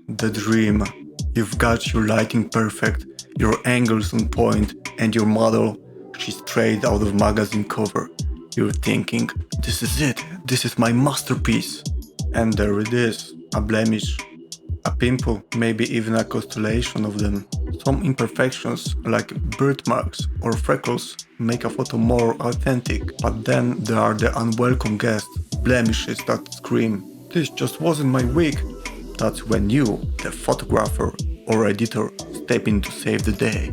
The dream. You've got your lighting perfect, your angles on point, and your model, she's straight out of magazine cover. You're thinking, this is it, this is my masterpiece. And there it is, a blemish, a pimple, maybe even a constellation of them. Some imperfections, like birthmarks or freckles, make a photo more authentic, but then there are the unwelcome guests, blemishes that scream, this just wasn't my wig. That's when you, the photographer or editor, step in to save the day.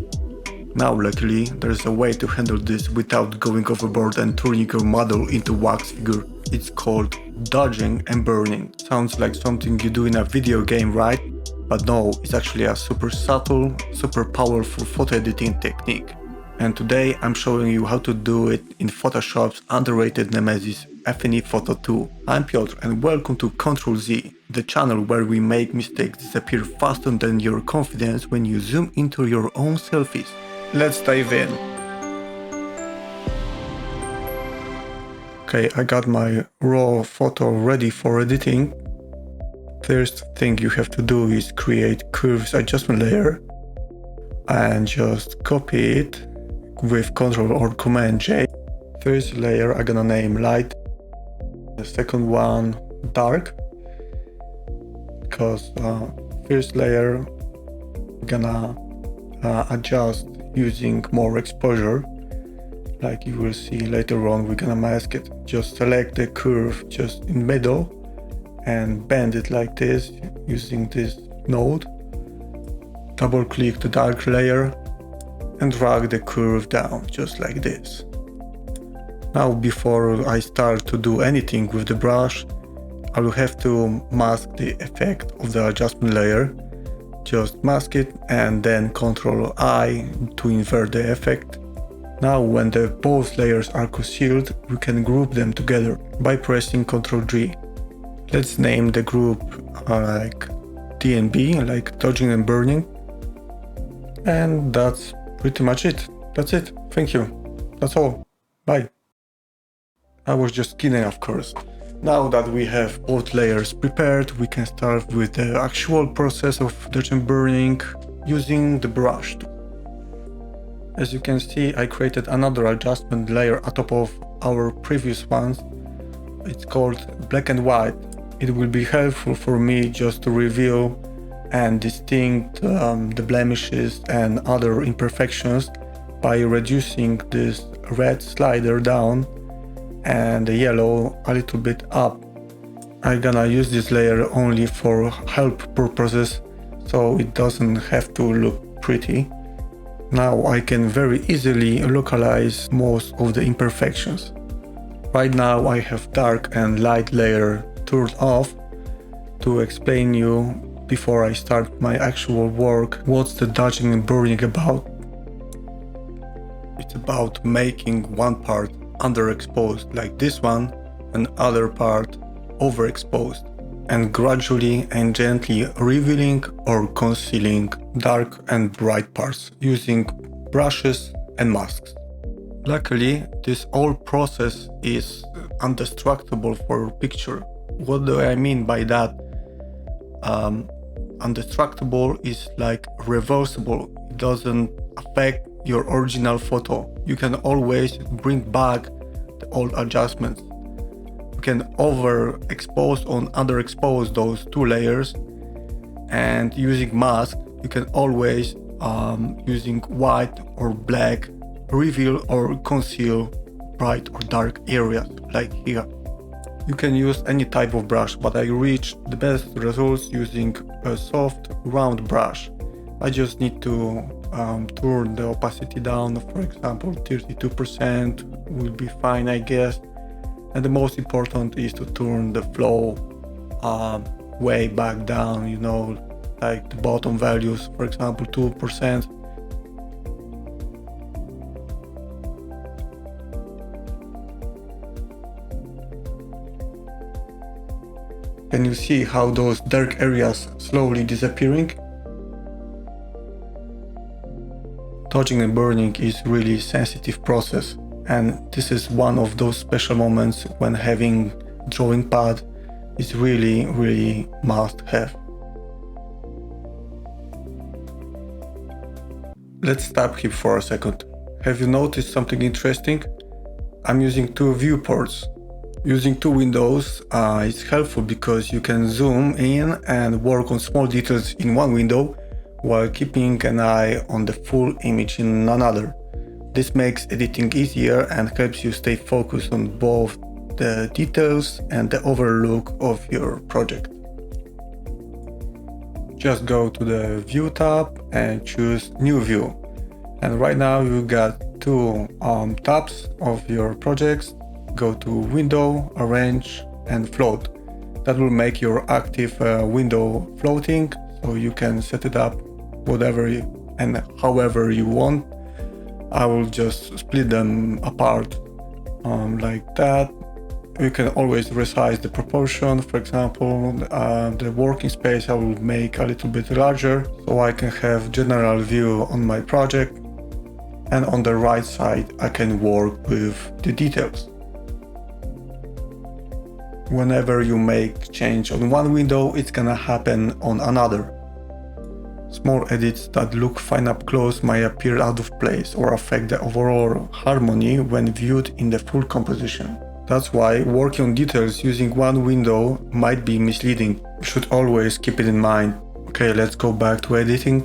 Now luckily, there's a way to handle this without going overboard and turning your model into wax figure. It's called dodging and burning. Sounds like something you do in a video game, right? But no, it's actually a super subtle, super powerful photo editing technique. And today I'm showing you how to do it in Photoshop's underrated nemesis, Affinity Photo 2. I'm Piotr and welcome to Ctrl Z, the channel where we make mistakes disappear faster than your confidence when you zoom into your own selfies. Let's dive in. Okay, I got my raw photo ready for editing. First thing you have to do is create curves adjustment layer and just copy it with Ctrl or Command J. First layer I'm gonna name light, the second one dark, because first layer I'm gonna adjust using more exposure. Like you will see later on, we're gonna mask it. Just select the curve just in middle and bend it like this using this node. Double click the dark layer and drag the curve down just like this. Now before I start to do anything with the brush, I will have to mask the effect of the adjustment layer. Just mask it and then Ctrl I to invert the effect. Now when the both layers are concealed, we can group them together by pressing Ctrl G. Let's name the group like DNB, like dodging and burning. And that's pretty much it. That's it. Thank you. That's all. Bye. I was just kidding, of course. Now that we have both layers prepared, we can start with the actual process of dodging and burning using the brush. As you can see, I created another adjustment layer on top of our previous ones. It's called black and white. It will be helpful for me just to reveal and distinct the blemishes and other imperfections by reducing this red slider down and the yellow a little bit up. I'm gonna use this layer only for help purposes, so it doesn't have to look pretty. Now I can very easily localize most of the imperfections. Right now I have dark and light layer turned off. To explain you before I start my actual work, what's the dodging and burning about? It's about making one part underexposed like this one and other part overexposed, and gradually and gently revealing or concealing dark and bright parts using brushes and masks. Luckily, this whole process is indestructible for a picture. What do I mean by that? Indestructible is like reversible. It doesn't affect your original photo. You can always bring back the old adjustments. You can overexpose or underexpose those two layers, and using mask you can always using white or black reveal or conceal bright or dark areas like here. You can use any type of brush, but I reached the best results using a soft round brush. I just need to turn the opacity down, for example 32% will be fine, I guess. And the most important is to turn the flow way back down, you know, like the bottom values, for example 2%. Can you see how those dark areas slowly disappearing? Dodging and burning is really sensitive process, and this is one of those special moments when having drawing pad is really must have. Let's stop here for a second. Have you noticed something interesting? I'm using two viewports. Using two windows is helpful because you can zoom in and work on small details in one window while keeping an eye on the full image in another. This makes editing easier and helps you stay focused on both the details and the overlook of your project. Just go to the View tab and choose New View. And right now you got two tabs of your projects. Go to Window, Arrange and Float. That will make your active window floating, so you can set it up whatever and however you want. I will just split them apart like that. You can always resize the proportion. For example, the working space I will make a little bit larger so I can have general view on my project, and on the right side I can work with the details. Whenever you make change on one window, it's gonna happen on another. Small edits that look fine up close might appear out of place or affect the overall harmony when viewed in the full composition. That's why working on details using one window might be misleading. You should always keep it in mind. Okay, let's go back to editing.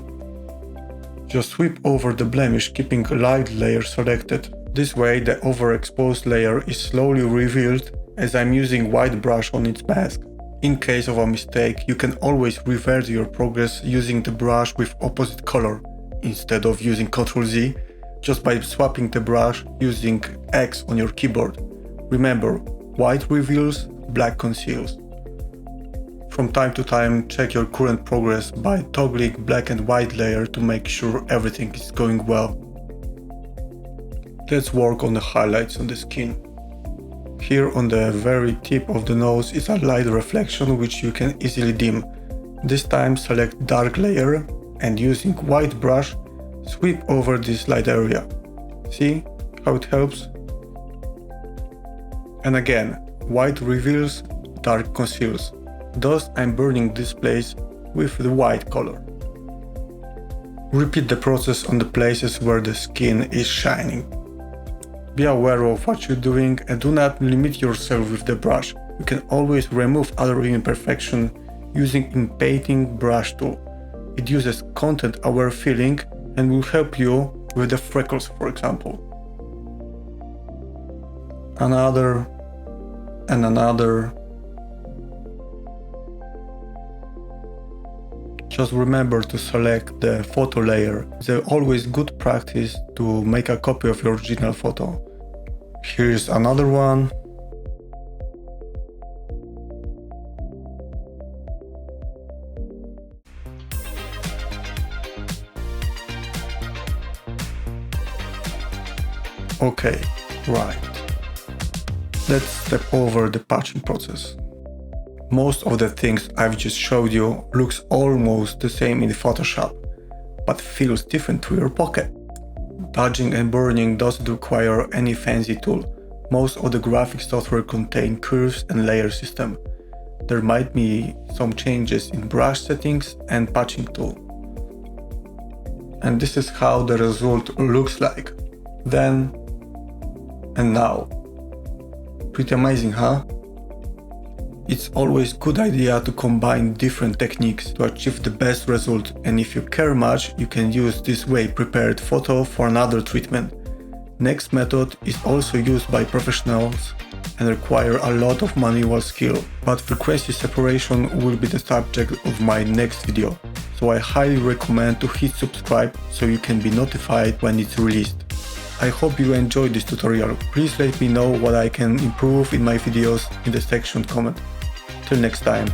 Just sweep over the blemish, keeping a light layer selected. This way the overexposed layer is slowly revealed as I'm using white brush on its mask. In case of a mistake, you can always reverse your progress using the brush with opposite color, instead of using Ctrl+Z, just by swapping the brush using X on your keyboard. Remember, white reveals, black conceals. From time to time, check your current progress by toggling black and white layer to make sure everything is going well. Let's work on the highlights on the skin. Here on the very tip of the nose is a light reflection which you can easily dim. This time select dark layer and using white brush sweep over this light area. See how it helps? And again, white reveals, dark conceals. Thus I'm burning this place with the white color. Repeat the process on the places where the skin is shining. Be aware of what you're doing and do not limit yourself with the brush. You can always remove other imperfection using Inpainting brush tool. It uses content-aware filling and will help you with the freckles, for example. Another and another. Just remember to select the photo layer. It's always good practice to make a copy of your original photo. Here's another one. Okay, right. Let's step over the patching process. Most of the things I've just showed you looks almost the same in Photoshop, but feels different to your pocket. Dodging and burning doesn't require any fancy tool. Most of the graphics software contain curves and layer system. There might be some changes in brush settings and patching tool. And this is how the result looks like. Then and now. Pretty amazing, huh? It's always good idea to combine different techniques to achieve the best result, and if you care much, you can use this way prepared photo for another treatment. Next method is also used by professionals and require a lot of manual skill, but frequency separation will be the subject of my next video, so I highly recommend to hit subscribe so you can be notified when it's released. I hope you enjoyed this tutorial. Please let me know what I can improve in my videos in the section comment. Till next time.